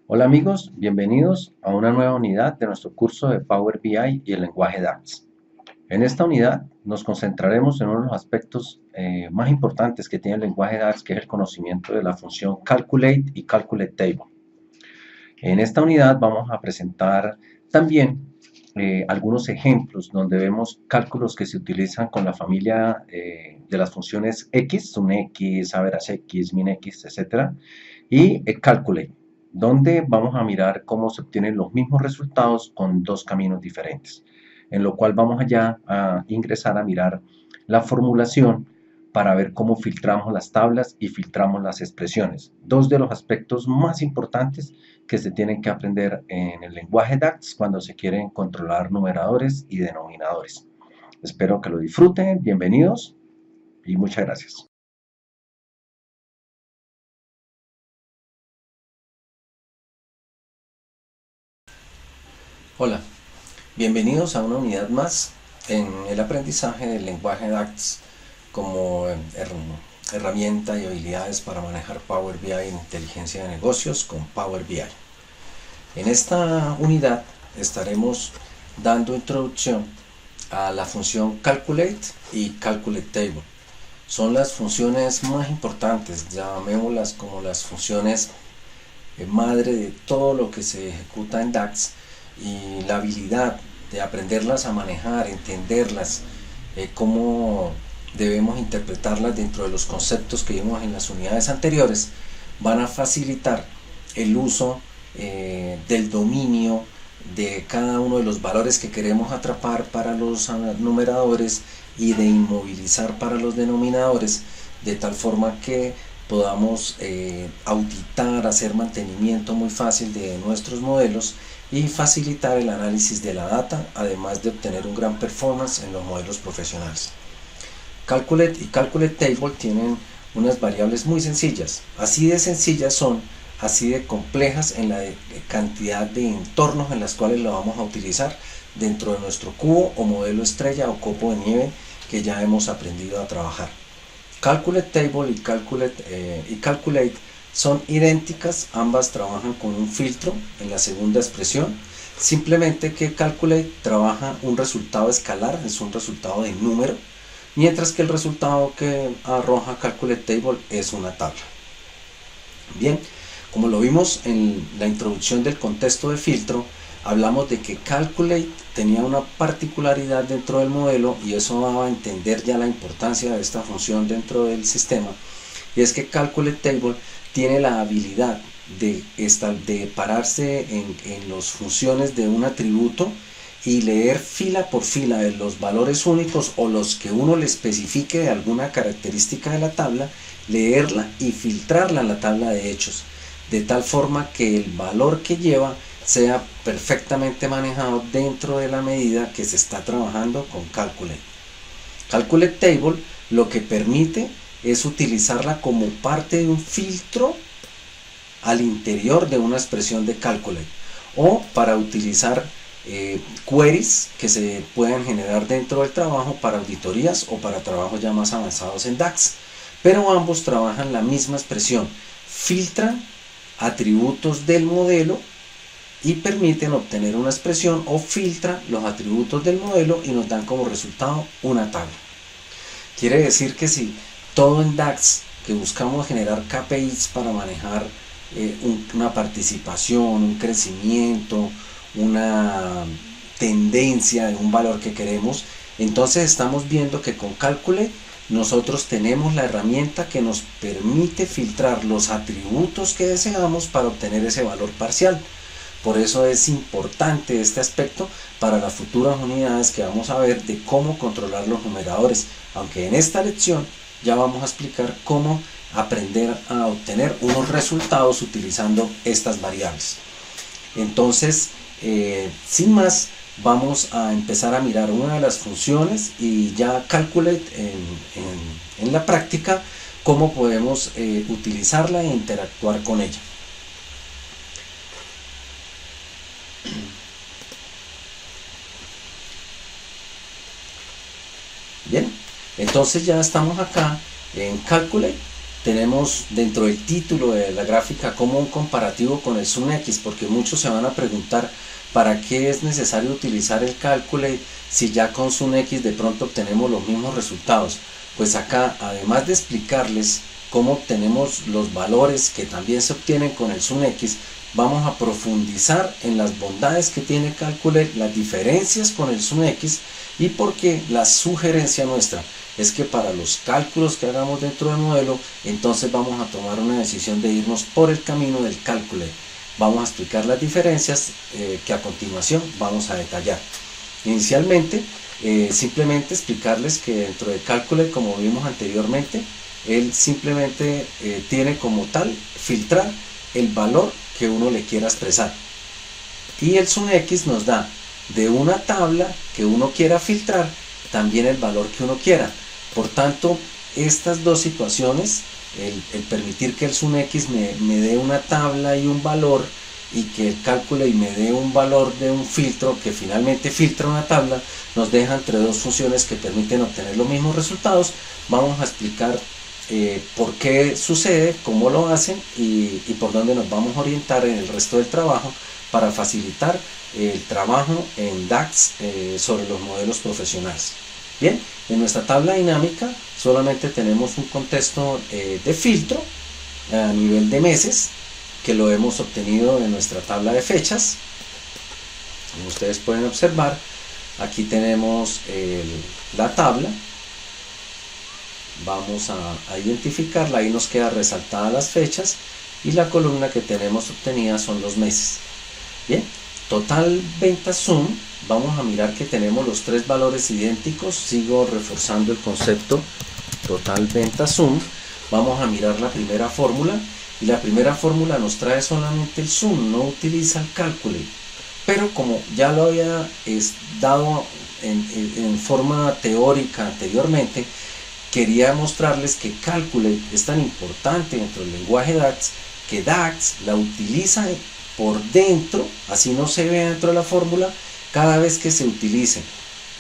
Hola amigos, bienvenidos a una nueva unidad de nuestro curso de Power BI y el lenguaje DAX. En esta unidad nos concentraremos en uno de los aspectos más importantes que tiene el lenguaje DAX, que es el conocimiento de la función Calculate y Calculate Table. En esta unidad vamos a presentar también algunos ejemplos donde vemos cálculos que se utilizan con la familia de las funciones X, SunX, Average X, MinX, etc. Y Calculate, donde vamos a mirar cómo se obtienen los mismos resultados con dos caminos diferentes, en lo cual vamos allá a ingresar a mirar la formulación para ver cómo filtramos las tablas y filtramos las expresiones. Dos de los aspectos más importantes que se tienen que aprender en el lenguaje DAX cuando se quieren controlar numeradores y denominadores. Espero que lo disfruten, bienvenidos y muchas gracias. Hola, bienvenidos a una unidad más en el aprendizaje del lenguaje DAX como herramienta y habilidades para manejar Power BI en inteligencia de negocios con Power BI. En esta unidad estaremos dando introducción a la función Calculate y Calculate Table. Son las funciones más importantes, llamémoslas como las funciones madre de todo lo que se ejecuta en DAX, y la habilidad de aprenderlas a manejar, entenderlas, cómo debemos interpretarlas dentro de los conceptos que vimos en las unidades anteriores, van a facilitar el uso del dominio de cada uno de los valores que queremos atrapar para los numeradores y de inmovilizar para los denominadores, de tal forma que podamos auditar, hacer mantenimiento muy fácil de nuestros modelos y facilitar el análisis de la data, además de obtener un gran performance en los modelos profesionales. Calculate y Calculate Table tienen unas variables muy sencillas, así de sencillas son, así de complejas en la cantidad de entornos en las cuales lo vamos a utilizar dentro de nuestro cubo o modelo estrella o copo de nieve que ya hemos aprendido a trabajar. Calculate Table y Calculate son idénticas, ambas trabajan con un filtro en la segunda expresión, simplemente que Calculate trabaja un resultado escalar, es un resultado de número, mientras que el resultado que arroja Calculate Table es una tabla. Bien, como lo vimos en la introducción del contexto de filtro, hablamos de que Calculate tenía una particularidad dentro del modelo, y eso daba a entender ya la importancia de esta función dentro del sistema, y es que Calculate Table tiene la habilidad de pararse en las funciones de un atributo y leer fila por fila de los valores únicos o los que uno le especifique de alguna característica de la tabla, leerla y filtrarla en la tabla de hechos, de tal forma que el valor que lleva sea perfectamente manejado dentro de la medida que se está trabajando con Calculate. Calculate Table lo que permite es utilizarla como parte de un filtro al interior de una expresión de Calculate, o para utilizar queries que se puedan generar dentro del trabajo para auditorías o para trabajos ya más avanzados en DAX. Pero ambos trabajan la misma expresión, filtran atributos del modelo y permiten obtener una expresión, o filtran los atributos del modelo y nos dan como resultado una tabla. Quiere decir que si todo en DAX que buscamos generar KPIs para manejar una participación, un crecimiento, una tendencia de un valor que queremos, entonces estamos viendo que con Calculate nosotros tenemos la herramienta que nos permite filtrar los atributos que deseamos para obtener ese valor parcial. Por eso es importante este aspecto para las futuras unidades que vamos a ver de cómo controlar los numeradores, aunque en esta lección ya vamos a explicar cómo aprender a obtener unos resultados utilizando estas variables. Entonces, sin más, vamos a empezar a mirar una de las funciones y ya Calculate en la práctica, cómo podemos utilizarla e interactuar con ella. Bien, entonces ya estamos acá en Calculate tenemos dentro del título de la gráfica como un comparativo con el SunX, porque muchos se van a preguntar para qué es necesario utilizar el Calculate si ya con SunX de pronto obtenemos los mismos resultados. Pues acá, además de explicarles cómo obtenemos los valores que también se obtienen con el SunX, vamos a profundizar en las bondades que tiene Calculate, las diferencias con el SunX, y porque la sugerencia nuestra es que para los cálculos que hagamos dentro del modelo, entonces vamos a tomar una decisión de irnos por el camino del Calculate. Vamos a explicar las diferencias que a continuación vamos a detallar. Inicialmente, simplemente explicarles que dentro de Calculate, como vimos anteriormente, él simplemente tiene como tal filtrar el valor que uno le quiera expresar, y el SunX nos da de una tabla que uno quiera filtrar también el valor que uno quiera. Por tanto, estas dos situaciones, el permitir que el SunX me dé una tabla y un valor, y que el Calculate me dé un valor de un filtro que finalmente filtra una tabla, nos deja entre dos funciones que permiten obtener los mismos resultados. Vamos a explicar por qué sucede, cómo lo hacen y por dónde nos vamos a orientar en el resto del trabajo para facilitar el trabajo en DAX sobre los modelos profesionales. Bien, en nuestra tabla dinámica solamente tenemos un contexto de filtro a nivel de meses, que lo hemos obtenido en nuestra tabla de fechas. Como ustedes pueden observar, aquí tenemos la tabla. Vamos a identificarla, ahí nos queda resaltada las fechas, y la columna que tenemos obtenida son los meses. Bien, total venta sum, vamos a mirar que tenemos los tres valores idénticos. Sigo reforzando el concepto total venta sum. Vamos a mirar la primera fórmula, y la primera fórmula nos trae solamente el sum, no utiliza el Calculate. Pero como ya lo había dado en forma teórica anteriormente, quería mostrarles que Calculate es tan importante dentro del lenguaje DAX que DAX la utiliza por dentro, así no se ve dentro de la fórmula. Cada vez que se utilice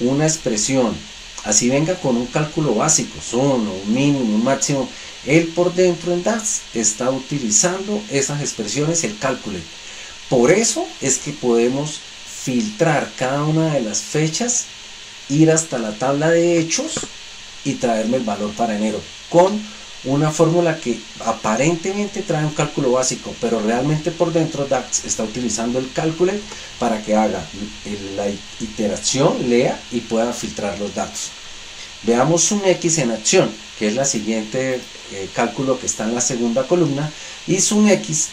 una expresión, así venga con un cálculo básico, sum, un mínimo, un máximo, él por dentro en DAX está utilizando esas expresiones, el Calculate. Por eso es que podemos filtrar cada una de las fechas, ir hasta la tabla de hechos y traerme el valor para enero con una fórmula que aparentemente trae un cálculo básico, pero realmente por dentro DAX está utilizando el Calculate para que haga la iteración, lea y pueda filtrar los datos. Veamos SunX en acción, que es la siguiente cálculo que está en la segunda columna, y SunX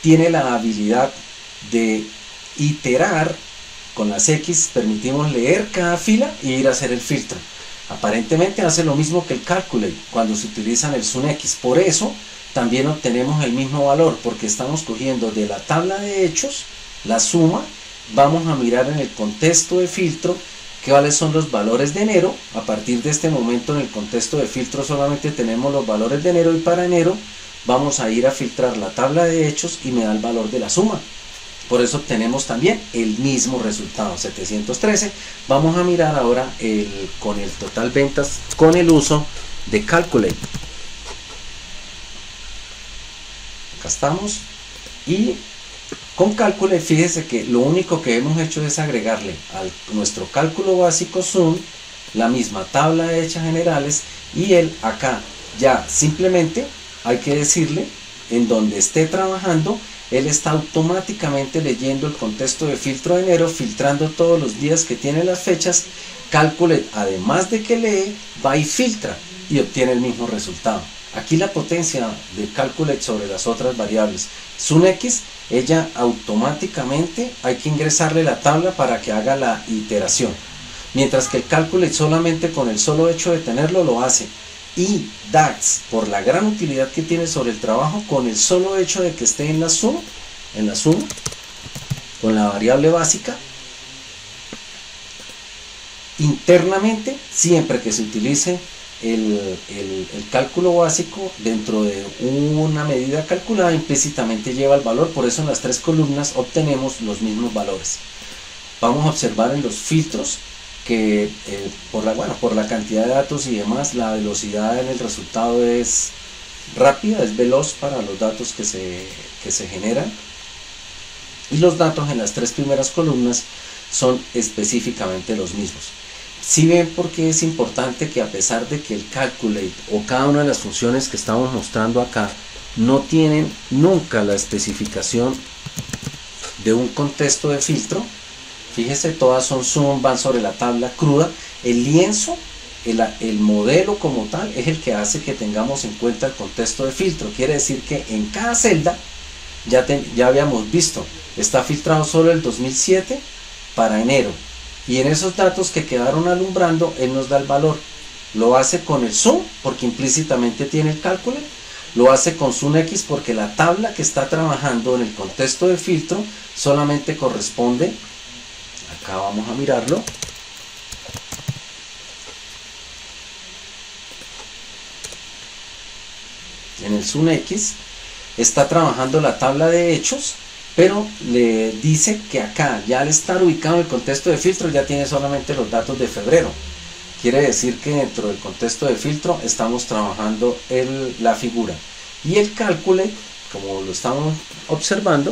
tiene la habilidad de iterar. Con las X permitimos leer cada fila y ir a hacer el filtro. Aparentemente hace lo mismo que el Calculate cuando se utiliza el SunX. Por eso también obtenemos el mismo valor, porque estamos cogiendo de la tabla de hechos la suma. Vamos a mirar en el contexto de filtro cuáles son los valores de enero. A partir de este momento en el contexto de filtro solamente tenemos los valores de enero, y para enero vamos a ir a filtrar la tabla de hechos y me da el valor de la suma. Por eso obtenemos también el mismo resultado, 713. Vamos a mirar ahora con el total ventas con el uso de Calculate. Acá estamos. Y con Calculate, fíjese que lo único que hemos hecho es agregarle a nuestro cálculo básico sum la misma tabla de hechas generales, y él acá ya simplemente hay que decirle en donde esté trabajando. Él está automáticamente leyendo el contexto de filtro de enero, filtrando todos los días que tiene las fechas. Calculate, además de que lee, va y filtra y obtiene el mismo resultado. Aquí la potencia de Calculate sobre las otras variables. SunX, ella automáticamente hay que ingresarle la tabla para que haga la iteración, mientras que el Calculate solamente con el solo hecho de tenerlo lo hace. Y DAX, por la gran utilidad que tiene sobre el trabajo, con el solo hecho de que esté en la suma, con la variable básica, internamente, siempre que se utilice el cálculo básico dentro de una medida calculada, implícitamente lleva el valor. Por eso en las tres columnas obtenemos los mismos valores. Vamos a observar en los filtros que por la cantidad de datos y demás, la velocidad en el resultado es rápida, es veloz para los datos que se generan, y los datos en las tres primeras columnas son específicamente los mismos. Si ven por qué es importante que, a pesar de que el calculate o cada una de las funciones que estamos mostrando acá no tienen nunca la especificación de un contexto de filtro, fíjese, todas son zoom, van sobre la tabla cruda, el lienzo, el modelo como tal es el que hace que tengamos en cuenta el contexto de filtro. Quiere decir que en cada celda ya habíamos visto, está filtrado solo el 2007 para enero, y en esos datos que quedaron alumbrando él nos da el valor. Lo hace con el zoom porque implícitamente tiene el cálculo, lo hace con zoom X porque la tabla que está trabajando en el contexto de filtro solamente corresponde, acá vamos a mirarlo, en el zoom X está trabajando la tabla de hechos, pero le dice que acá, ya al estar ubicado en el contexto de filtro, ya tiene solamente los datos de febrero. Quiere decir que dentro del contexto de filtro estamos trabajando la figura. Y el calculate, como lo estamos observando,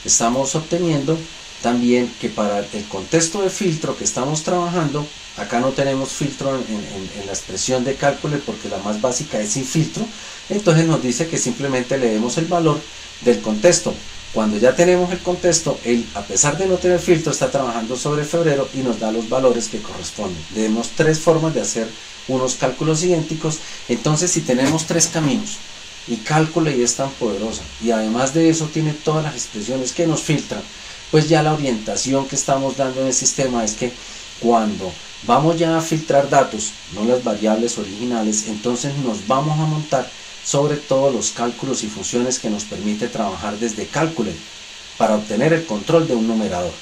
estamos obteniendo también que para el contexto de filtro que estamos trabajando, acá no tenemos filtro en la expresión de cálculo porque la más básica es sin filtro, entonces nos dice que simplemente le demos el valor del contexto. Cuando ya tenemos el contexto, él, a pesar de no tener filtro, está trabajando sobre febrero y nos da los valores que corresponden. Tenemos tres formas de hacer unos cálculos idénticos. Entonces, si tenemos tres caminos y cálculo y es tan poderosa, y además de eso tiene todas las expresiones que nos filtran, pues ya la orientación que estamos dando en el sistema es que cuando vamos ya a filtrar datos, no las variables originales, entonces nos vamos a montar sobre todo los cálculos y funciones que nos permite trabajar desde Calculate para obtener el control de un numerador.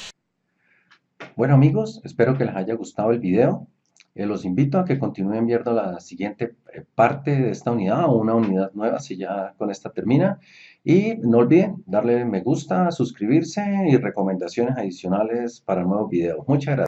Bueno amigos, espero que les haya gustado el video. Los invito a que continúen viendo la siguiente parte de esta unidad o una unidad nueva si ya con esta termina. Y no olviden darle me gusta, suscribirse y recomendaciones adicionales para nuevos videos. Muchas gracias.